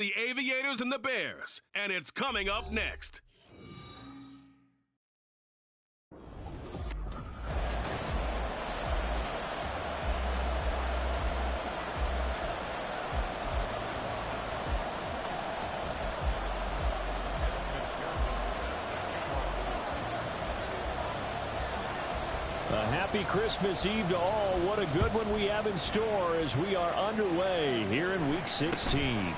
The Aviators and the Bears, and it's coming up next. A happy Christmas Eve to all. What a good one we have in store as we are underway here in Week 16.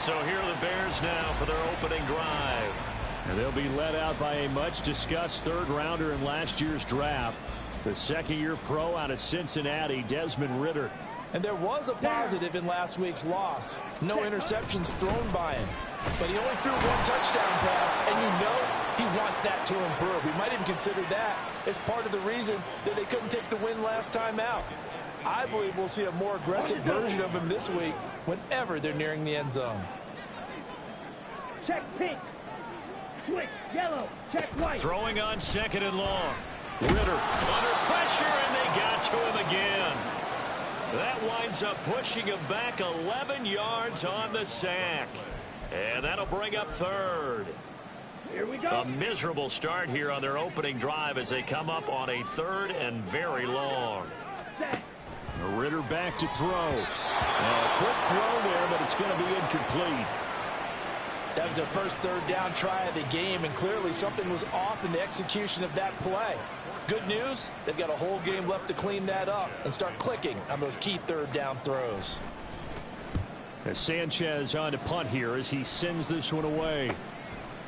So here are the Bears now for their opening drive. And they'll be led out by a much-discussed third-rounder in last year's draft. The second-year pro out of Cincinnati, Desmond Ridder. And there was a positive in last week's loss. No interceptions thrown by him. But he only threw one touchdown pass, and you know he wants that to improve. We might even consider that as part of the reason that they couldn't take the win last time out. I believe we'll see a more aggressive version of him this week whenever they're nearing the end zone. Check pink. Switch yellow. Check white. Throwing on second and long. Ridder under pressure, and they got to him again. That winds up pushing him back 11 yards on the sack. And that'll bring up third. Here we go. A miserable start here on their opening drive as they come up on a third and very long. Ridder back to throw. A quick throw there, but it's going to be incomplete. That was their first third down try of the game, and clearly something was off in the execution of that play. Good news, they've got a whole game left to clean that up and start clicking on those key third down throws. As Sanchez on to punt here as he sends this one away.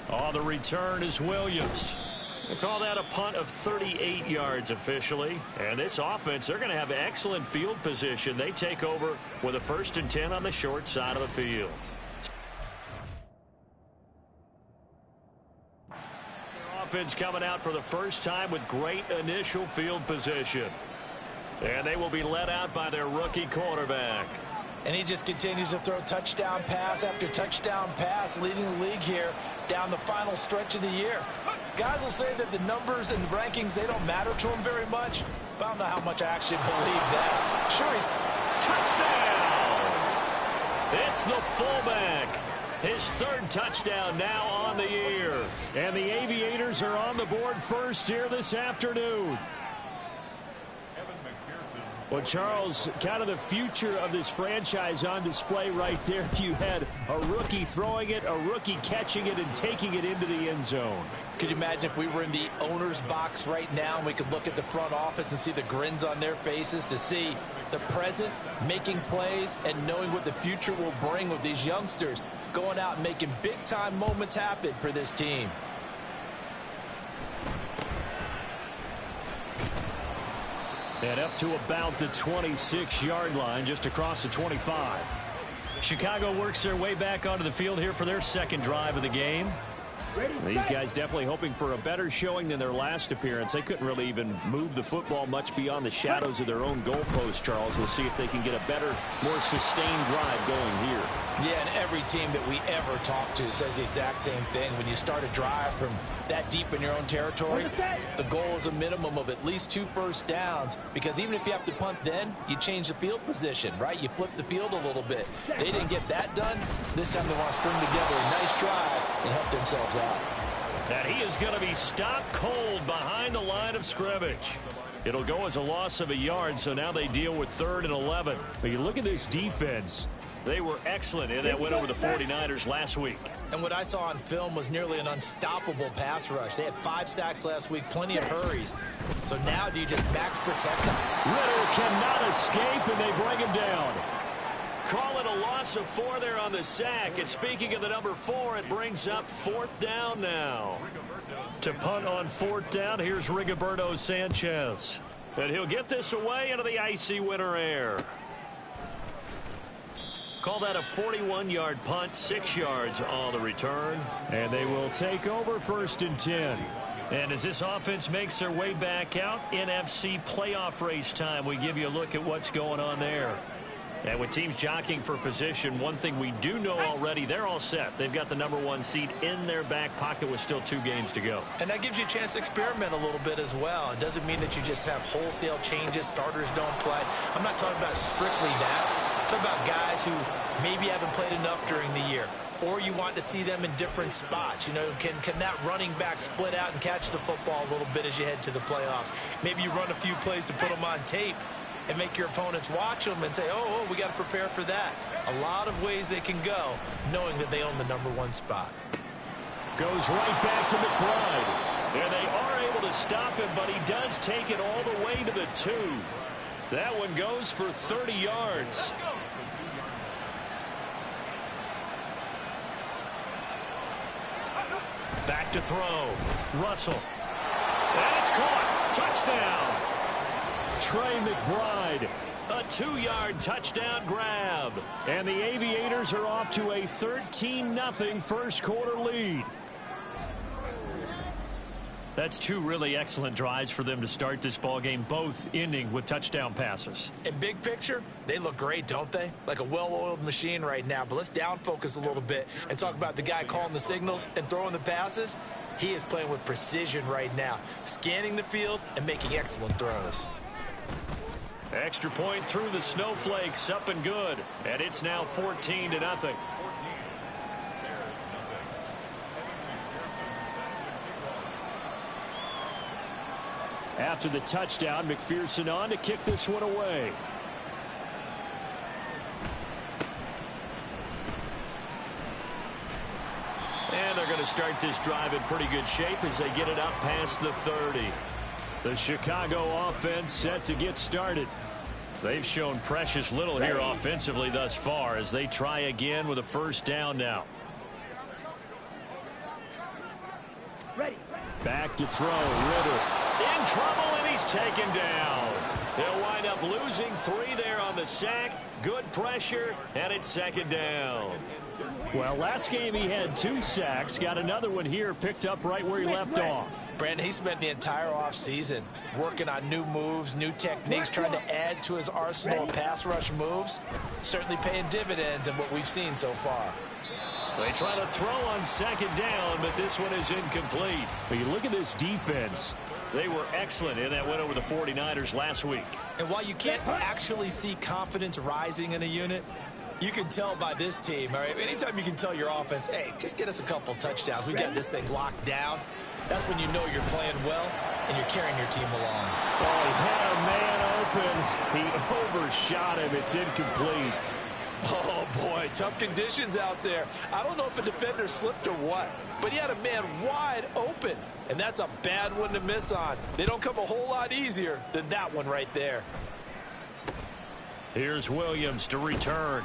On the return is Williams. They call that a punt of 38 yards officially. And this offense, they're going to have excellent field position. They take over with a 1st and 10 on the short side of the field. Their offense coming out for the first time with great initial field position. And they will be led out by their rookie quarterback. And he just continues to throw touchdown pass after touchdown pass, leading the league here down the final stretch of the year. Guys will say that the numbers and the rankings, they don't matter to him very much, but I don't know how much I actually believe that. Sure, he's touchdown! It's the fullback. His third touchdown now on the year. And the Aviators are on the board first here this afternoon. Well, Charles, kind of the future of this franchise on display right there. You had a rookie throwing it, a rookie catching it, and taking it into the end zone. Could you imagine if we were in the owner's box right now and we could look at the front office and see the grins on their faces, to see the present making plays and knowing what the future will bring with these youngsters going out and making big-time moments happen for this team. And up to about the 26-yard line, just across the 25. Chicago works their way back onto the field here for their second drive of the game. These guys definitely hoping for a better showing than their last appearance. They couldn't really even move the football much beyond the shadows of their own goalpost, Charles. We'll see if they can get a better, more sustained drive going here. Yeah, and every team that we ever talk to says the exact same thing. When you start a drive from that deep in your own territory, the goal is a minimum of at least 2 first downs, because even if you have to punt then, you change the field position, right? You flip the field a little bit. They didn't get that done. This time they want to string together a nice drive and help themselves out. And he is going to be stopped cold behind the line of scrimmage. It'll go as a loss of a yard, so now they deal with 3rd and 11. But you look at this defense. They were excellent in that win over the 49ers last week. And what I saw on film was nearly an unstoppable pass rush. They had 5 sacks last week, plenty of hurries. So now do you just max protect them? Ridder cannot escape, and they bring him down. Call it a loss of 4 there on the sack. And speaking of the number 4, it brings up 4th down now. To punt on 4th down, here's Rigoberto Sanchez. And he'll get this away into the icy winter air. Call that a 41-yard punt, 6 yards on the return. And they will take over 1st and 10. And as this offense makes their way back out, NFC playoff race time, we give you a look at what's going on there. And with teams jockeying for position, one thing we do know already, they're all set. They've got the #1 seed in their back pocket with still 2 games to go. And that gives you a chance to experiment a little bit as well. It doesn't mean that you just have wholesale changes, starters don't play. I'm not talking about strictly that. I'm talking about guys who maybe haven't played enough during the year. Or you want to see them in different spots. You know, can that running back split out and catch the football a little bit as you head to the playoffs? Maybe you run a few plays to put them on tape and make your opponents watch them and say, oh, we got to prepare for that. A lot of ways they can go, knowing that they own the #1 spot. Goes right back to McBride. And they are able to stop him, but he does take it all the way to the 2. That one goes for 30 yards. Back to throw. Russell. And it's caught. Touchdown. Trey McBride. A 2-yard touchdown grab. And the Aviators are off to a 13-0 first quarter lead. That's 2 really excellent drives for them to start this ball game, both ending with touchdown passes. In big picture, they look great, don't they? Like a well-oiled machine right now. But let's down focus a little bit and talk about the guy calling the signals and throwing the passes. He is playing with precision right now, scanning the field and making excellent throws. Extra point through the snowflakes, up and good. And it's now 14-0. After the touchdown, McPherson on to kick this one away. And they're going to start this drive in pretty good shape as they get it up past the 30. The Chicago offense set to get started. They've shown precious little here offensively thus far as they try again with a first down now. Ready. Back to throw. Ritter in trouble, and he's taken down. They'll wind up losing 3 there on the sack. Good pressure, and it's second down. Well, last game he had 2 sacks. Got another one here, picked up right where he left off. Brandon, he spent the entire offseason working on new moves, new techniques, trying to add to his arsenal of pass rush moves. Certainly paying dividends in what we've seen so far. They try to throw on second down, but this one is incomplete. But you look at this defense. They were excellent in that win over the 49ers last week. And while you can't actually see confidence rising in a unit, you can tell by this team, all right? Anytime you can tell your offense, hey, just get us a couple touchdowns. We've got this thing locked down. That's when you know you're playing well and you're carrying your team along. Oh, he had a man open. He overshot him. It's incomplete. Oh, boy, tough conditions out there. I don't know if a defender slipped or what, but he had a man wide open, and that's a bad one to miss on. They don't come a whole lot easier than that one right there. Here's Williams to return.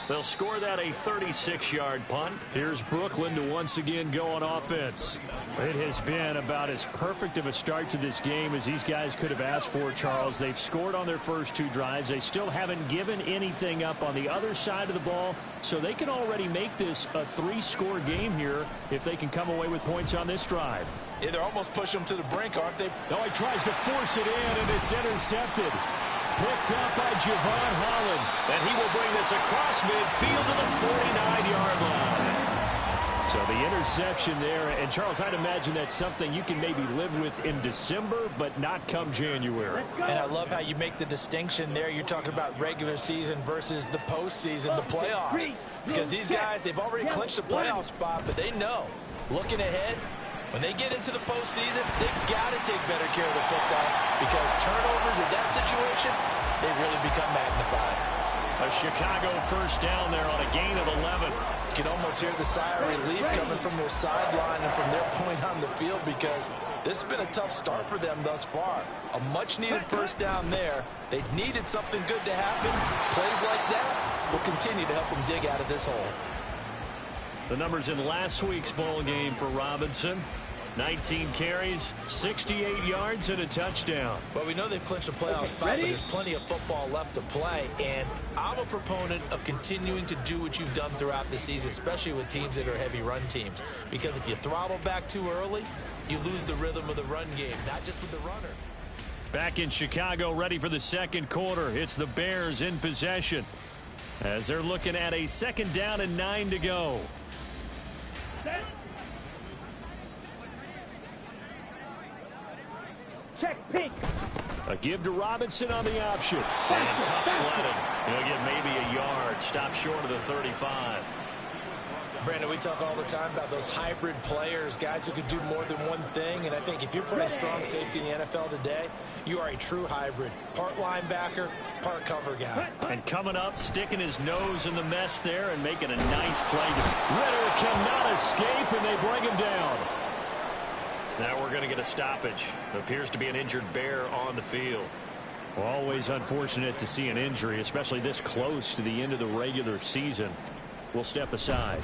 They'll score that a 36-yard punt. Here's Brooklyn to once again go on offense. It has been about as perfect of a start to this game as these guys could have asked for, Charles. They've scored on their first 2 drives. They still haven't given anything up on the other side of the ball, so they can already make this a 3-score game here if they can come away with points on this drive. Yeah, they're almost pushing them to the brink, aren't they? No, he tries to force it in, and it's intercepted. Picked up by Javon Holland. And he will bring this across midfield to the 49-yard line. So the interception there. And, Charles, I'd imagine that's something you can maybe live with in December, but not come January. And I love how you make the distinction there. You're talking about regular season versus the postseason, the playoffs. Because these guys, they've already clinched the playoff spot, but they know, looking ahead, when they get into the postseason, they've got to take better care of the football because turnovers in that situation, they really become magnified. A Chicago first down there on a gain of 11. You can almost hear the sigh of relief coming from their sideline and from their point on the field because this has been a tough start for them thus far. A much-needed first down there. They needed something good to happen. Plays like that will continue to help them dig out of this hole. The numbers in last week's bowl game for Robinson. 19 carries, 68 yards, and a touchdown. Well, we know they've clinched a playoff spot, but there's plenty of football left to play. And I'm a proponent of continuing to do what you've done throughout the season, especially with teams that are heavy run teams. Because if you throttle back too early, you lose the rhythm of the run game, not just with the runner. Back in Chicago, ready for the second quarter. It's the Bears in possession. As they're looking at a 2nd down and 9 to go. Set. Check pink. A give to Robinson on the option. And tough sledding. He'll get maybe a yard. Stop short of the 35. Brandon, we talk all the time about those hybrid players, guys who could do more than one thing. And I think if you're playing strong safety in the NFL today, you are a true hybrid. Part linebacker, part cover guy. And coming up, sticking his nose in the mess there and making a nice play. Ritter cannot escape, and they bring him down. Now we're going to get a stoppage. Appears to be an injured Bear on the field. Always unfortunate to see an injury, especially this close to the end of the regular season. We'll step aside.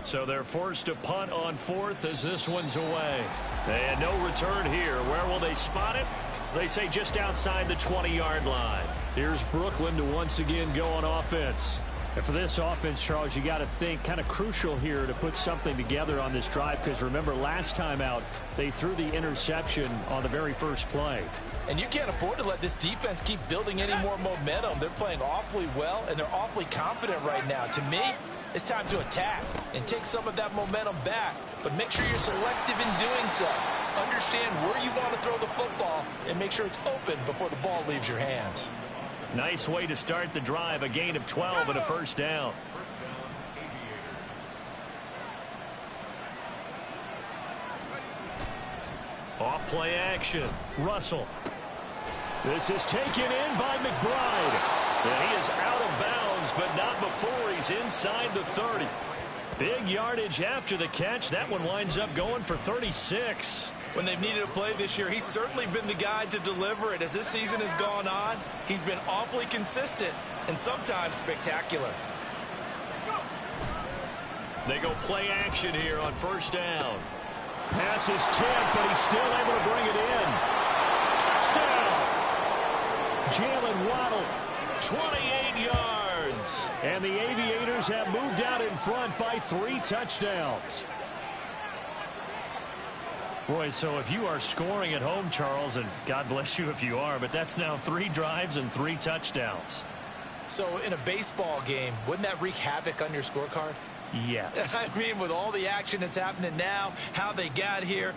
So they're forced to punt on 4th as this one's away. And no return here. Where will they spot it? They say just outside the 20-yard line. Here's Brooklyn to once again go on offense. And for this offense, Charles, you got to think kind of crucial here to put something together on this drive, because remember last time out they threw the interception on the very first play. And you can't afford to let this defense keep building any more momentum. They're playing awfully well, and they're awfully confident right now. To me, it's time to attack and take some of that momentum back. But make sure you're selective in doing so. Understand where you want to throw the football and make sure it's open before the ball leaves your hands. Nice way to start the drive. A gain of 12 and a 1st down. Off play action. Russell. This is taken in by McBride. And he is out of bounds, but not before he's inside the 30. Big yardage after the catch. That one winds up going for 36. When they've needed a play this year, he's certainly been the guy to deliver it. As this season has gone on, he's been awfully consistent and sometimes spectacular. They go play action here on 1st down. Pass is tipped, but he's still able to bring it in. Touchdown! Jalen Waddle, 28 yards. And the Aviators have moved out in front by 3 touchdowns. Boy, so if you are scoring at home, Charles, and God bless you if you are, but that's now 3 drives and 3 touchdowns. So in a baseball game, wouldn't that wreak havoc on your scorecard? Yes. I mean, with all the action that's happening now, how they got here.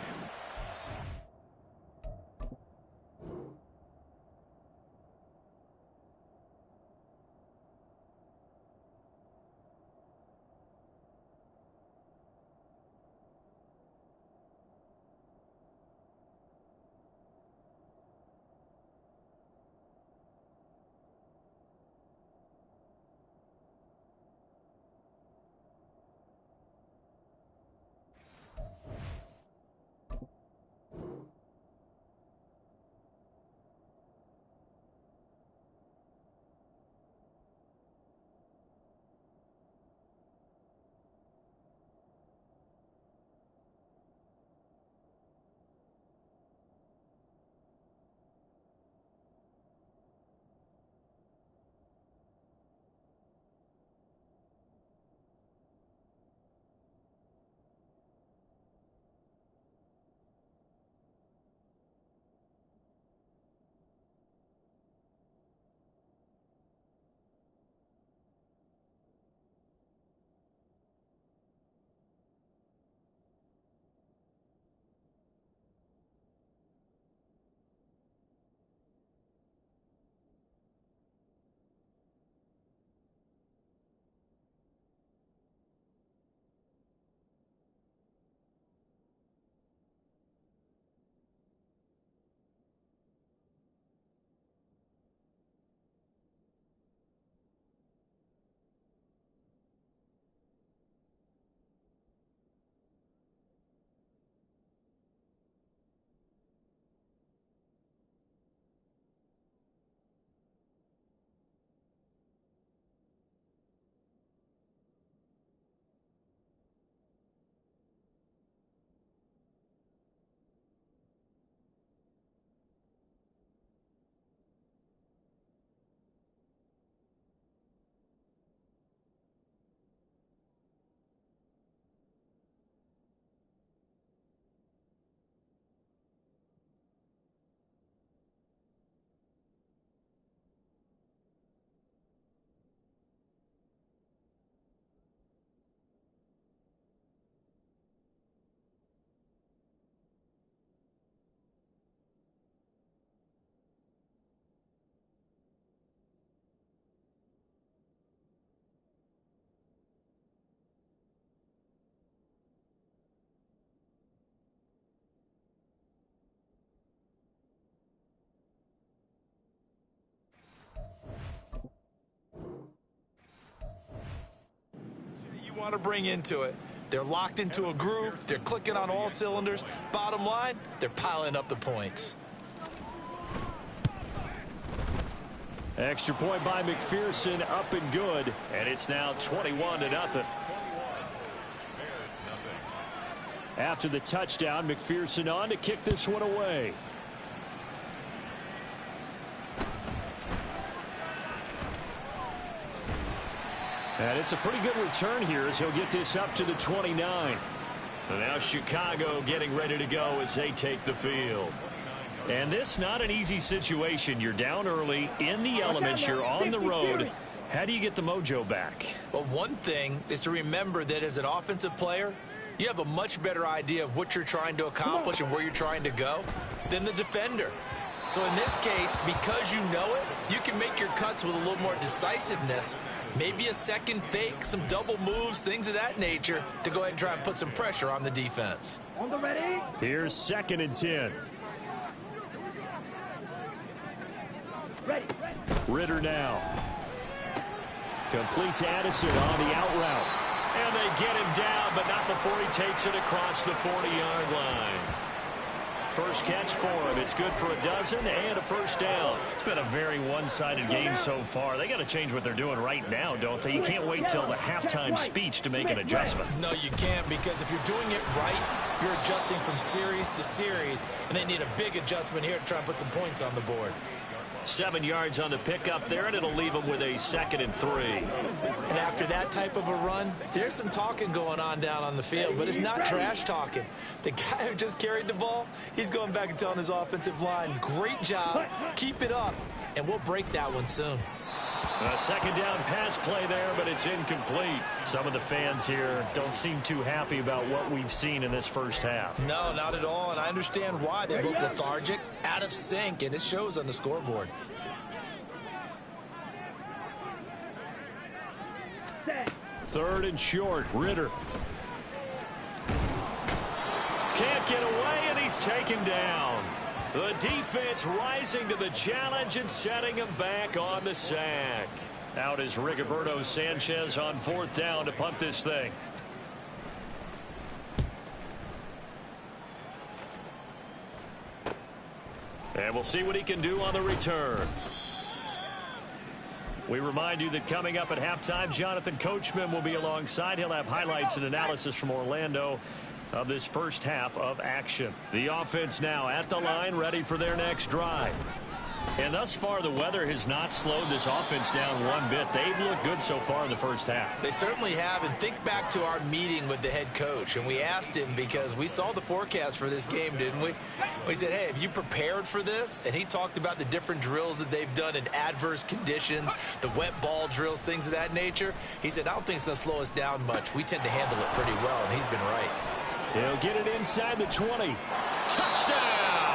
want to bring into it. They're locked into a groove. They're clicking on all cylinders. Bottom line, they're piling up the points. Extra point by McPherson, up and good. And it's now 21-0. After the touchdown, McPherson on to kick this one away. And it's a pretty good return here as he'll get this up to the 29. And now Chicago getting ready to go as they take the field. And this not an easy situation. You're down early, in the elements, you're on the road. How do you get the mojo back? Well, one thing is to remember that as an offensive player, you have a much better idea of what you're trying to accomplish and where you're trying to go than the defender. So in this case, because you know it, you can make your cuts with a little more decisiveness. Maybe a second fake, some double moves, things of that nature to go ahead and try and put some pressure on the defense. On the ready. Here's 2nd and 10. Ready. Ritter now. Complete to Addison on the out route. And they get him down, but not before he takes it across the 40-yard line. First catch for him. It's good for a dozen and a first down. It's been a very one-sided game so far. They got to change what they're doing right now, don't they? You can't wait till the halftime speech to make an adjustment. No, you can't, because if you're doing it right, you're adjusting from series to series, and they need a big adjustment here to try and put some points on the board. 7 yards on the pickup there, and it'll leave them with a 2nd and 3. And after that type of a run, there's some talking going on down on the field, but it's not trash talking. The guy who just carried the ball, he's going back and telling his offensive line, great job, keep it up, and we'll break that one soon. A 2nd down pass play there, but it's incomplete. Some of the fans here don't seem too happy about what we've seen in this first half. No, not at all, and I understand why. They look lethargic, out of sync, and it shows on the scoreboard. Third and short, Ritter. Can't get away, and he's taken down. The defense rising to the challenge and setting him back on the sack. Out is Rigoberto Sanchez on 4th down to punt this thing. And we'll see what he can do on the return. We remind you that coming up at halftime, Jonathan Coachman will be alongside. He'll have highlights and analysis from Orlando of this first half of action. The offense now at the line, ready for their next drive. And thus far, the weather has not slowed this offense down one bit. They've looked good so far in the first half. They certainly have, and think back to our meeting with the head coach, and we asked him, because we saw the forecast for this game, didn't we? We said, hey, have you prepared for this? And he talked about the different drills that they've done in adverse conditions, the wet ball drills, things of that nature. He said, I don't think it's going to slow us down much. We tend to handle it pretty well, and he's been right. He'll get it inside the 20. Touchdown!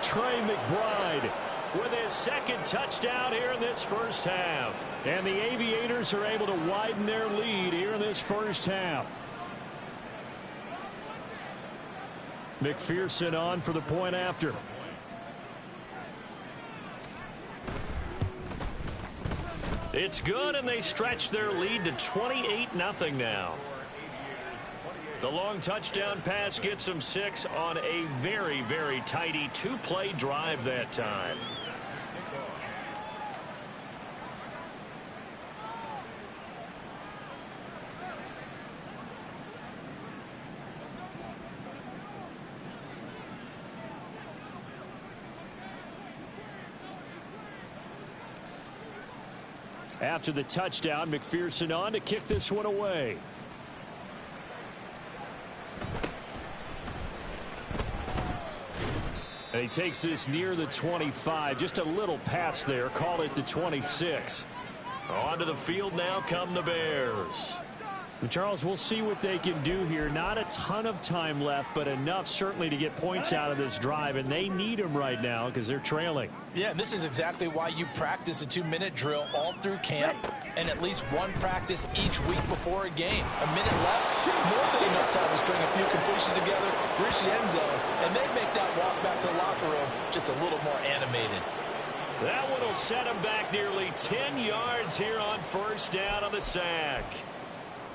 Trey McBride with his 2nd touchdown here in this first half. And the Aviators are able to widen their lead here in this first half. McPherson on for the point after. It's good, and they stretch their lead to 28-0 now. The long touchdown pass gets them 6 on a very, very tidy 2-play drive that time. After the touchdown, McPherson on to kick this one away. And he takes this near the 25. Just a little pass there. Call it the 26. Onto the field now come the Bears. Charles, we'll see what they can do here. Not a ton of time left, but enough certainly to get points out of this drive, and they need them right now because they're trailing. Yeah, and this is exactly why you practice a 2-minute drill all through camp and at least one practice each week before a game. A minute left, more than enough time to string a few completions together, reach the end zone, and then make that walk back to the locker room just a little more animated. That one will set him back nearly 10 yards here on first down on the sack.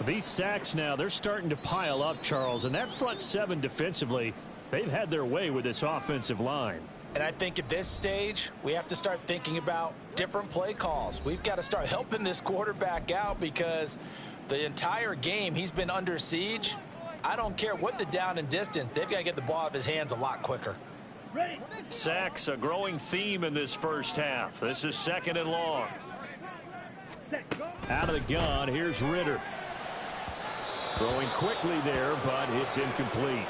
These sacks now, they're starting to pile up, Charles, and that front seven defensively, they've had their way with this offensive line. And I think at this stage, we have to start thinking about different play calls. We've got to start helping this quarterback out because the entire game he's been under siege. I don't care what the down and distance. They've got to get the ball out of his hands a lot quicker. Sacks, a growing theme in this first half. This is 2nd and long. Out of the gun, here's Ritter. Throwing quickly there, but it's incomplete.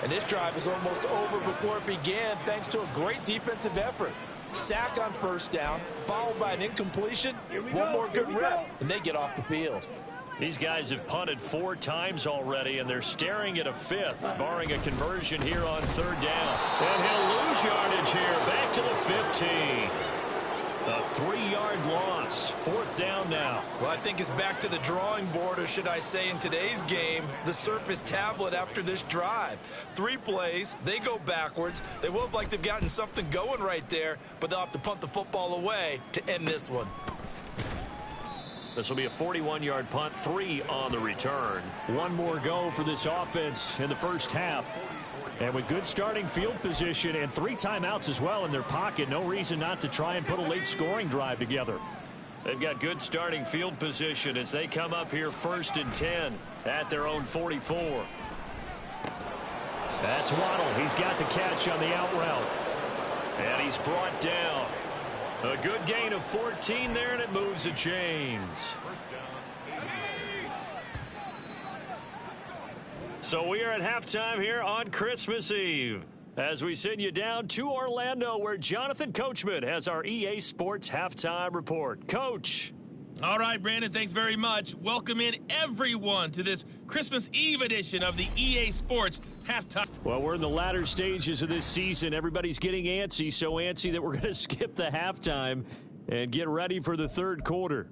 And this drive is almost over before it began thanks to a great defensive effort. Sack on first down, followed by an incompletion. One more good rep, and they get off the field. These guys have punted 4 times already, and they're staring at a 5th, barring a conversion here on 3rd down. And he'll lose yardage here, back to the 15. A 3-yard loss, 4th down now. Well, I think it's back to the drawing board, or should I say in today's game, the Surface tablet after this drive. 3 plays, they go backwards. They will look like they've gotten something going right there, but they'll have to punt the football away to end this one. This will be a 41-yard punt, 3 on the return. 1 more go for this offense in the first half. And with good starting field position and 3 timeouts as well in their pocket, no reason not to try and put a late scoring drive together. They've got good starting field position as they come up here 1st and 10 at their own 44. That's Waddle. He's got the catch on the out route. And he's brought down. A good gain of 14 there, and it moves the chains. So we are at halftime here on Christmas Eve as we send you down to Orlando where Jonathan Coachman has our EA Sports halftime report. Coach. All right, Brandon, thanks very much. Welcome in everyone to this Christmas Eve edition of the EA Sports halftime. Well, we're in the latter stages of this season. Everybody's getting antsy, so antsy that we're going to skip the halftime and get ready for the 3rd quarter.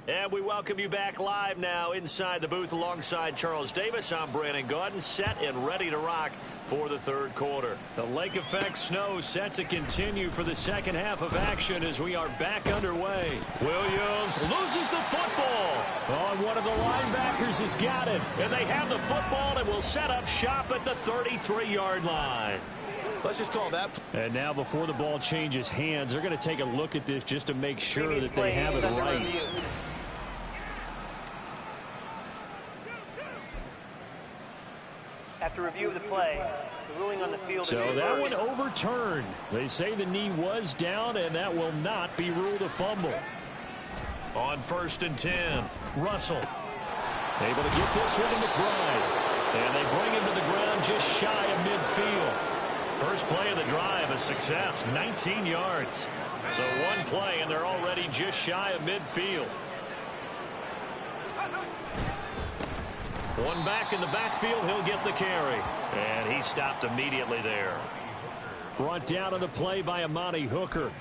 And we welcome you back live now inside the booth alongside Charles Davis. I'm Brandon Gaudin, set and ready to rock for the 3rd quarter. The lake effect snow set to continue for the 2nd half of action as we are back underway. Williams loses the football. Oh, and one of the linebackers has got it. And they have the football and will set up shop at the 33-yard line. Let's just call that. And now before the ball changes hands, they're going to take a look at this just to make sure that they have it right. After review of the play, the ruling on the field. So that one overturned. They say the knee was down, and that will not be ruled a fumble. On 1st and 10, Russell able to get this one to McBride. And they bring him to the ground just shy of midfield. First play of the drive, a success, 19 yards. So 1 play, and they're already just shy of midfield. One back in the backfield, he'll get the carry. And he stopped immediately there. Brought down on the play by Amani Hooker.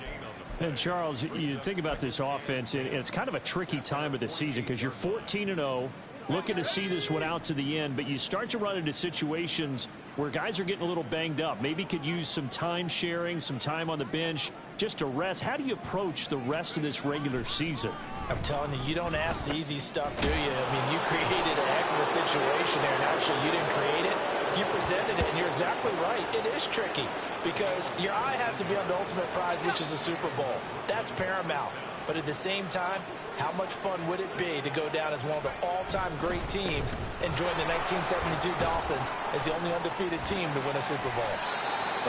And Charles, you think about this offense, and it's kind of a tricky time of the season because you're 14-0, looking to see this one out to the end, but you start to run into situations where guys are getting a little banged up. Maybe could use some time sharing, some time on the bench just to rest. How do you approach the rest of this regular season? I'm telling you, you don't ask the easy stuff, do you? I mean, you created a heck of a situation there, and actually you didn't create it. You presented it, and you're exactly right. It is tricky because your eye has to be on the ultimate prize, which is a Super Bowl. That's paramount. But at the same time, how much fun would it be to go down as one of the all-time great teams and join the 1972 Dolphins as the only undefeated team to win a Super Bowl?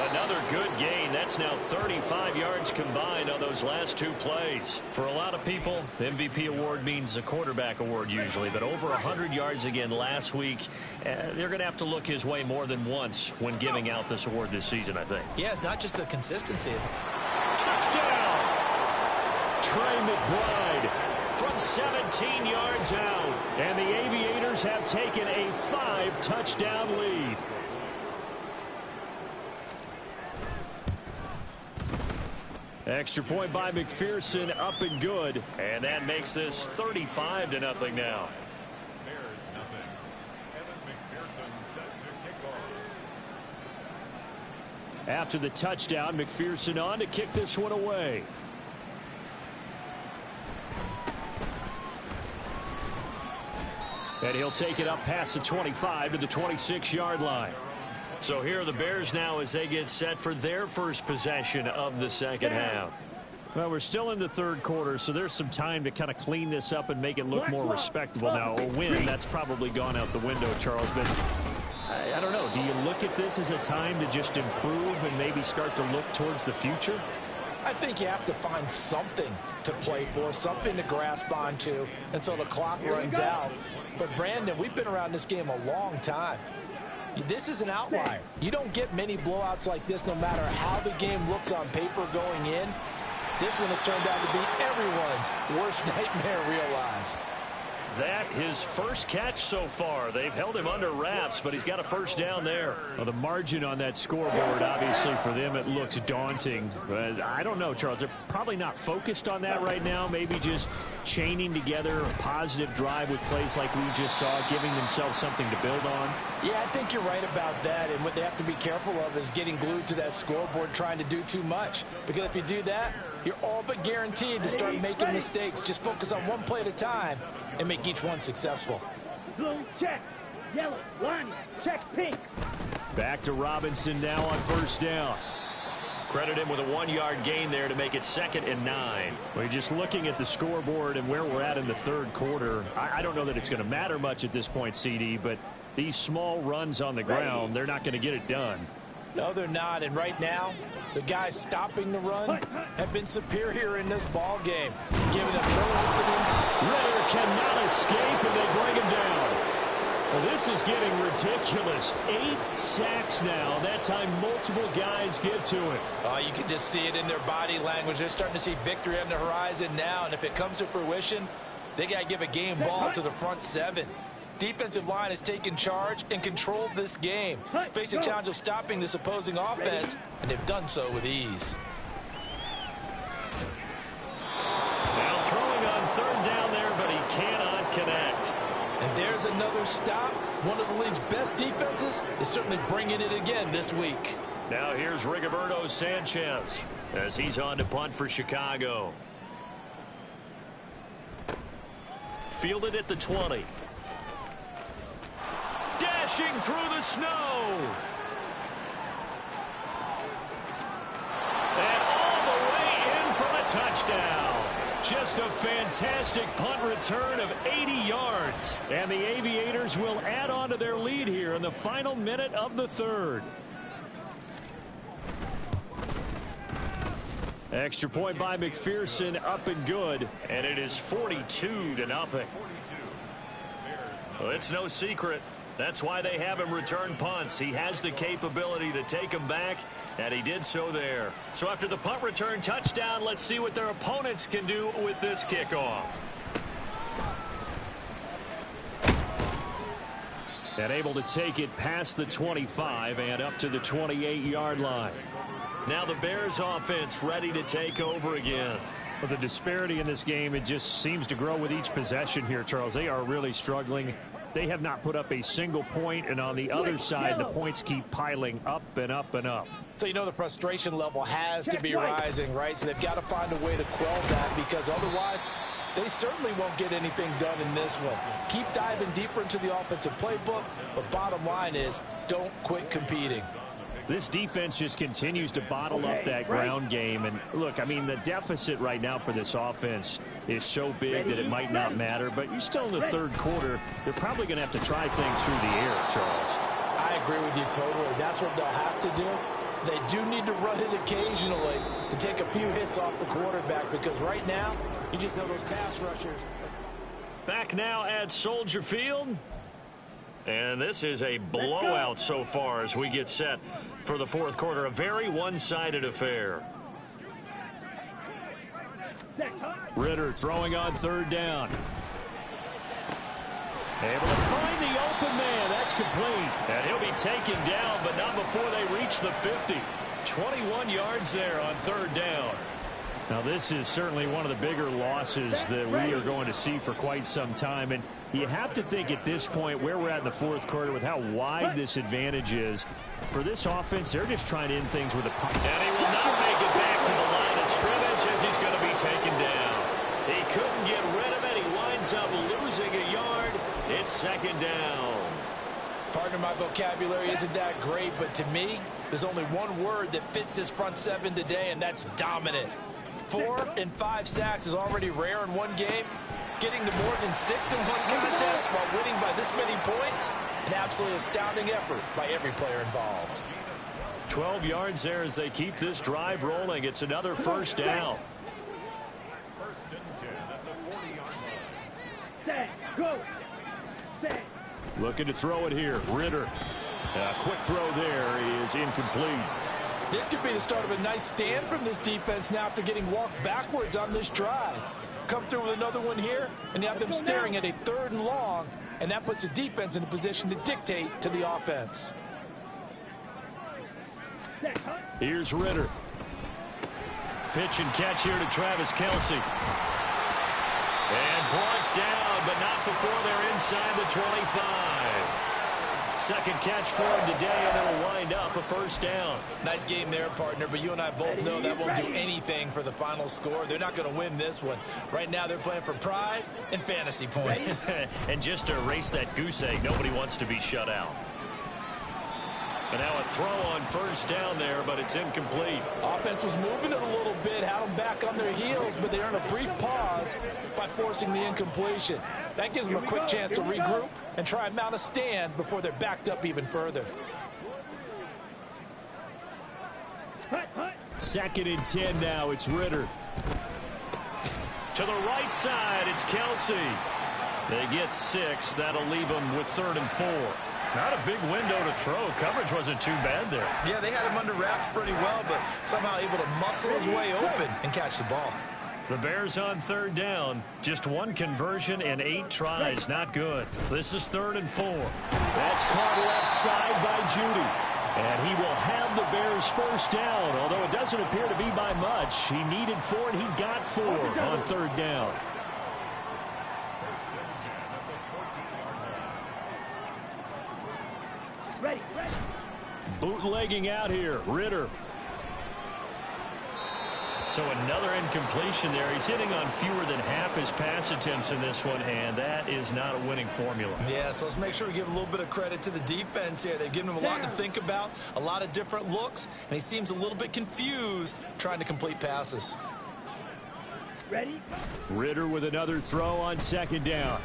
Another good gain. That's now 35 yards combined on those last 2 plays. For a lot of people, the MVP award means a quarterback award usually, but over 100 yards again last week. They're going to have to look his way more than once when giving out this award this season, I think. Yeah, it's not just the consistency. Touchdown! Trey McBride from 17 yards out. And the Aviators have taken a 5-touchdown lead. Extra point by McPherson, up and good. And that makes this 35-0 now. Bears nothing. Evan McPherson set to kick off. After the touchdown, McPherson on to kick this one away. And he'll take it up past the 25 to the 26-yard line. So here are the Bears now as they get set for their first possession of the second half. Well, we're still in the third quarter, so there's some time to kind of clean this up and make it look more respectable. Now, a win, that's probably gone out the window, Charles. But I don't know. Do you look at this as a time to just improve and maybe start to look towards the future? I think you have to find something to play for, something to grasp onto until the clock runs out. But, Brandon, we've been around this game a long time. This is an outlier. You don't get many blowouts like this no matter how the game looks on paper going in. This one has turned out to be everyone's worst nightmare realized. That his first catch so far. They've held him under wraps, but he's got a first down there. Well, the margin on that scoreboard, obviously, for them, it looks daunting. But I don't know, Charles. They're probably not focused on that right now. Maybe just chaining together a positive drive with plays like we just saw, giving themselves something to build on. Yeah, I think you're right about that. And what they have to be careful of is getting glued to that scoreboard trying to do too much. Because if you do that, you're all but guaranteed to start making mistakes. Just focus on one play at a time and make each one successful. Blue, check. Yellow, line, check, pink. Back to Robinson now on first down. Credit him with a 1-yard gain there to make it 2nd and 9. Well, just looking at the scoreboard and where we're at in the third quarter, I don't know that it's going to matter much at this point, CD, but these small runs on the ground, they're not going to get it done. No, they're not. And right now, the guys stopping the run have been superior in this ball game, giving them no openings. Ritter cannot escape, and they bring him down. Well, this is getting ridiculous. 8 sacks now. That time, multiple guys get to it. You can just see it in their body language. They're starting to see victory on the horizon now, and if it comes to fruition, they got to give a game ball to the front 7. Defensive line has taken charge and controlled this game, facing a challenge of stopping this opposing offense, and they've done so with ease. Now throwing on third down there, but he cannot connect. And there's another stop. One of the league's best defenses is certainly bringing it again this week. Now here's Rigoberto Sanchez as he's on to punt for Chicago. Fielded at the 20. Dashing through the snow. And all the way in from a touchdown. Just a fantastic punt return of 80 yards. And the Aviators will add on to their lead here in the final minute of the third. Extra point by McPherson, up and good. And it is 42-0. Well, it's no secret. That's why they have him return punts. He has the capability to take them back, and he did so there. So after the punt return touchdown, let's see what their opponents can do with this kickoff. And able to take it past the 25 and up to the 28-yard line. Now the Bears offense ready to take over again. But the disparity in this game, it just seems to grow with each possession here, Charles. They are really struggling. They have not put up a single point, and on the other side, the points keep piling up and up and up. So you know the frustration level has to be rising, right? So they've got to find a way to quell that, because otherwise they certainly won't get anything done in this one. Keep diving deeper into the offensive playbook, but bottom line is don't quit competing. This defense just continues to bottle up that ground game. And look, I mean, the deficit right now for this offense is so big that it might not matter. But you're still in the third quarter. They're probably going to have to try things through the air, Charles. I agree with you totally. That's what they'll have to do. They do need to run it occasionally to take a few hits off the quarterback, because right now, you just know those pass rushers. Back now at Soldier Field. And this is a blowout so far as we get set for the fourth quarter. A very one-sided affair. Ritter throwing on third down. Able to find the open man. That's complete. And he'll be taken down, but not before they reach the 50. 21 yards there on third down. Now, this is certainly one of the bigger losses that we are going to see for quite some time. And you have to think at this point where we're at in the fourth quarter with how wide this advantage is. For this offense, they're just trying to end things with a punt. And he will not make it back to the line of scrimmage as he's going to be taken down. He couldn't get rid of it. He winds up losing a yard. It's 2nd second down. Partner, my vocabulary isn't that great, but to me, there's only one word that fits this front seven today, and that's dominant. 4 and 5 sacks is already rare in one game. Getting to more than 6 in one contest while winning by this many points, an absolutely astounding effort by every player involved. 12 yards there as they keep this drive rolling. It's another first down. First and 10 at the 40-yard line. Set, go. Set. Looking to throw it here. Ritter. A quick throw there is incomplete. This could be the start of a nice stand from this defense now after getting walked backwards on this drive. Come through with another one here, and you have them staring at a 3rd and long, and that puts the defense in a position to dictate to the offense. Here's Ritter. Pitch and catch here to Travis Kelce. And brought down, but not before they're inside the 25. Second catch for him today, and it'll wind up a first down. Nice game there, partner, but you and I both know that won't do anything for the final score. They're not going to win this one. Right now, they're playing for pride and fantasy points. And just to erase that goose egg, nobody wants to be shut out. And now a throw on first down there, but it's incomplete. Offense was moving it a little bit, had them back on their heels, but they earned a brief pause by forcing the incompletion. That gives them a quick chance to regroup and try and mount a stand before they're backed up even further. 2nd and 10 now. It's Ritter. To the right side, it's Kelce. They get 6. That'll leave them with 3rd and 4. Not a big window to throw. Coverage wasn't too bad there. Yeah, they had him under wraps pretty well, but somehow able to muscle his way open and catch the ball. The Bears on 3rd down. Just 1 conversion and 8 tries. Not good. This is 3rd and 4. That's caught left side by Judy. And he will have the Bears first down, although it doesn't appear to be by much. He needed 4, and he got 4 on 3rd down. Ready, ready. Bootlegging out here. Ritter. So another incompletion there. He's hitting on fewer than half his pass attempts in this one, and that is not a winning formula. Yeah, so let's make sure we give a little bit of credit to the defense here. They've given him a lot to think about, a lot of different looks, and he seems a little bit confused trying to complete passes. Ready? Ritter with another throw on 2nd down.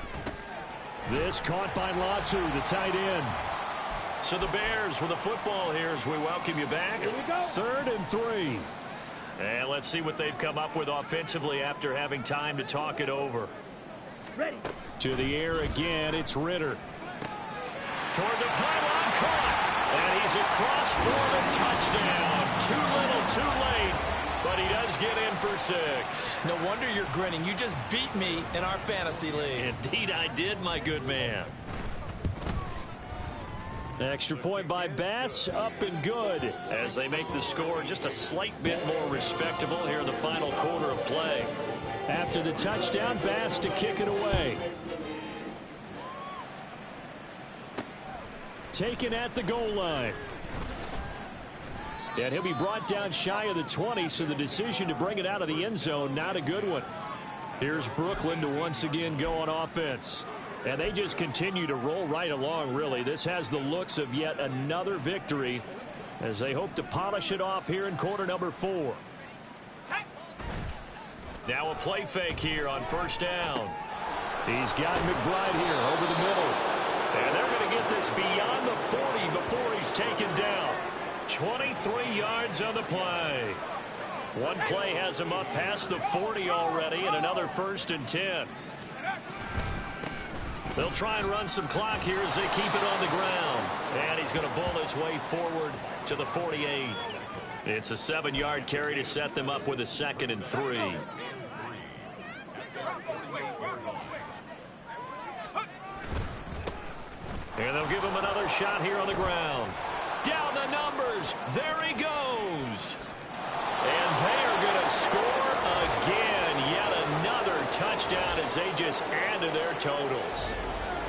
This caught by Latu, the tight end. So the Bears with the football here as we welcome you back. Here we go. 3rd and 3. And let's see what they've come up with offensively after having time to talk it over. Ready. To the air again, it's Ritter. Toward the pylon, caught. And he's across for the touchdown. Too little, too late. But he does get in for 6. No wonder you're grinning. You just beat me in our fantasy league. Indeed I did, my good man. Extra point by Bass, up and good, as they make the score just a slight bit more respectable here in the final quarter of play. After the touchdown, Bass to kick it away. Taken at the goal line. And he'll be brought down shy of the 20, so the decision to bring it out of the end zone, not a good one. Here's Brooklyn to once again go on offense. And they just continue to roll right along, really. This has the looks of yet another victory as they hope to polish it off here in quarter number 4. Now a play fake here on 1st down. He's got McBride here over the middle. And they're going to get this beyond the 40 before he's taken down. 23 yards on the play. One play has him up past the 40 already, and another 1st and 10. They'll try and run some clock here as they keep it on the ground. And he's going to bull his way forward to the 48. It's a 7-yard carry to set them up with a 2nd and 3. And they'll give him another shot here on the ground. Down the numbers. There he goes. And they are going to score again. Yet another touchdown as they just add to their totals.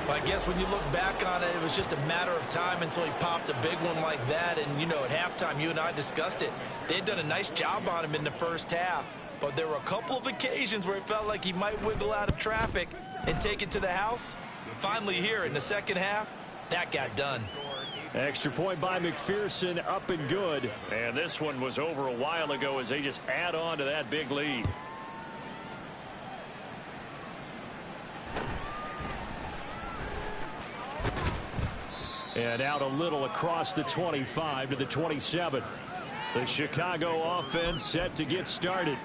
Well, I guess when you look back on it, it was just a matter of time until he popped a big one like that. And, you know, at halftime, you and I discussed it. They had done a nice job on him in the first half. But there were a couple of occasions where it felt like he might wiggle out of traffic and take it to the house. finally here in the second half, that got done. Extra point by McPherson, up and good. And this one was over a while ago as they just add on to that big lead. And out a little across the 25 to the 27. The Chicago offense set to get started.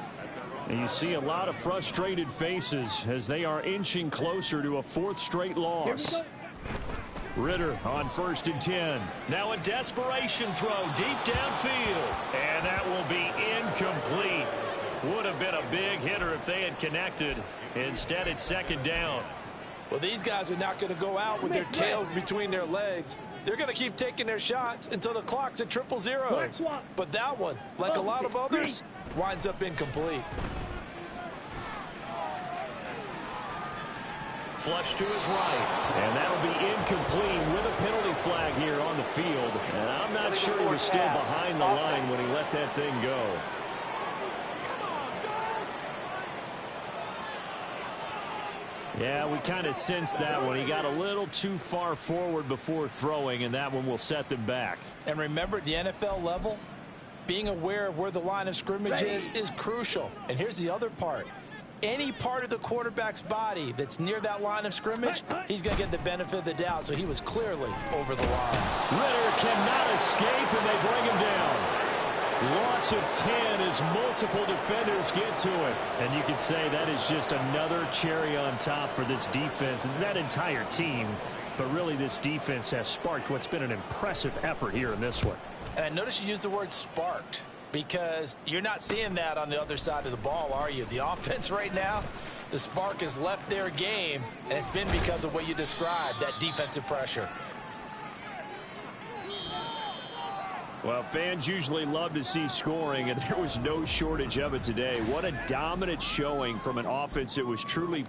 And you see a lot of frustrated faces as they are inching closer to a fourth straight loss. Ritter on 1st and 10. Now a desperation throw deep downfield. And that will be incomplete. Would have been a big hitter if they had connected. Instead, it's 2nd down. Well, these guys are not going to go out with their tails between their legs. They're going to keep taking their shots until the clock's at 000. But that one, like a lot of others, winds up incomplete. Flush to his right. And that'll be incomplete with a penalty flag here on the field. And I'm not sure he was still behind the line when he let that thing go. Yeah, we kind of sensed that one. He got a little too far forward before throwing, and that one will set them back. And remember, at the NFL level, being aware of where the line of scrimmage is crucial. And here's the other part. Any part of the quarterback's body that's near that line of scrimmage, he's going to get the benefit of the doubt. So he was clearly over the line. Ritter cannot escape, and they bring him down. Loss of 10 as multiple defenders get to it. And you can say that is just another cherry on top for this defense. And that entire team, but really this defense has sparked what's been an impressive effort here in this one. And I notice you used the word sparked, because you're not seeing that on the other side of the ball, are you? The offense right now, the spark has left their game, and it's been because of what you described, that defensive pressure. Well, fans usually love to see scoring, and there was no shortage of it today. What a dominant showing from an offense that was truly